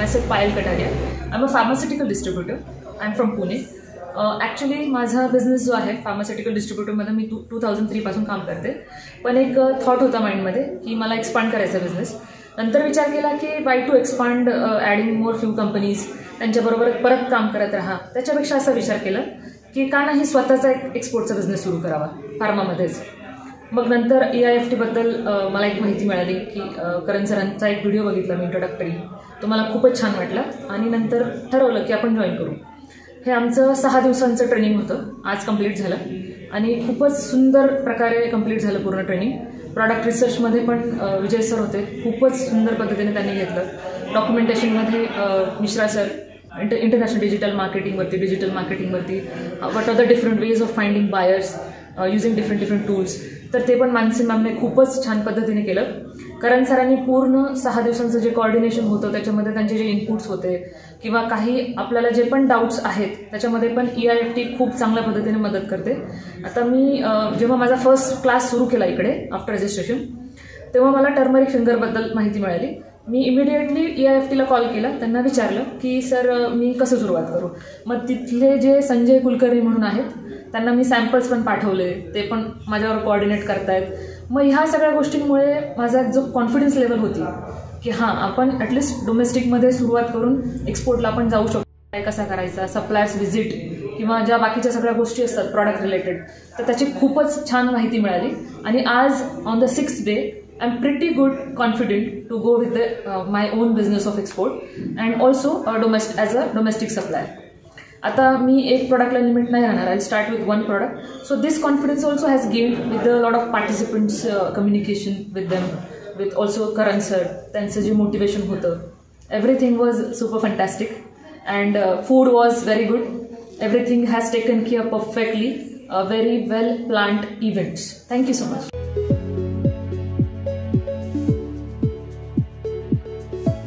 myself Payal Kataria. I'm a pharmaceutical distributor. I'm from Pune. Actually माझा business जो आहे pharmaceutical डिस्ट्रीब्युटरमध्ये मी 2003 पासून काम करते. पण एक थॉट होता माइंडमध्ये की मला एक्सपांड करायचा बिझनेस. नंतर विचार केला की why to expand adding more few companies, त्यांच्याबरोबर परत काम करत राहा. त्याच्यापेक्षा असा विचार केला की का नाही स्वतःचा एक एक्सपोर्टचा बिझनेस सुरू करावा फार्मामध्येच. मग नंतर EIFT बद्दल मला एक माहिती मिळाली की करण सरांचा एक व्हिडिओ बघितला मी इंट्रोडक्टरी, तो मला खूपच छान वाटला आणि नंतर ठरवलं की आपण जॉईन करू. हे आमचं 6 दिवसांचं ट्रेनिंग होतं, आज कंप्लीट झालं आणि खूपच सुंदर प्रकारे कंप्लीट झालं पूर्ण ट्रेनिंग. प्रॉडक्ट रिसर्चमध्ये पण विजय सर होते, खूपच सुंदर पद्धतीने त्यांनी घेतलं. डॉक्युमेंटेशनमध्ये मिश्रा सर इंटरनॅशनल डिजिटल मार्केटिंगवरती what are the different ways of finding buyers using different tools, तर ते पण मानसी मॅमने खूपच छान पद्धतीने केलं. करण सरांनी पूर्ण 6 दिवसांचं जे कोऑर्डिनेशन होतं त्याच्यामध्ये त्यांचे जे इनपुट्स होते किंवा काही आपल्याला जे पण डाऊट्स आहेत त्याच्यामध्ये पण EIFT खूप चांगल्या पद्धतीने मदत करते. आता मी जेव्हा माझा फर्स्ट क्लास सुरू केला इकडे आफ्टर रजिस्ट्रेशन, तेव्हा मला टर्मरिक फिंगरबद्दल माहिती मिळाली. मी इमिडिएटली EIFTला कॉल केला, त्यांना विचारलं की सर मी कसं सुरुवात करू. मग तिथले जे संजय कुलकर्णी म्हणून आहेत त्यांना मी सॅम्पल्स पण पाठवले, ते पण माझ्यावर कोऑर्डिनेट करतायत. मग ह्या सगळ्या गोष्टींमुळे माझा जो कॉन्फिडन्स लेवल होती की हां आपण ॲटलिस्ट डोमेस्टिकमध्ये सुरुवात करून एक्सपोर्टला आपण जाऊ शकतो. काय कसा करायचा, सप्लायर्स व्हिजिट किंवा ज्या बाकीच्या सगळ्या गोष्टी असतात प्रॉडक्ट रिलेटेड, तर त्याची खूपच छान माहिती मिळाली. आणि आज on the 6th day I am pretty good confident to go with my own business of export and also as a domestic supplier. आता मी एक प्रॉडक्टला लिमिट नाही राहणार, I start with one product. So this confidence also has gained with the lot of participants, communication with them, with also Karan sir, त्यांचं जे motivation होतं, everything was super fantastic and food was very good. Everything has taken care perfectly. Very well planned events. Thank you so much.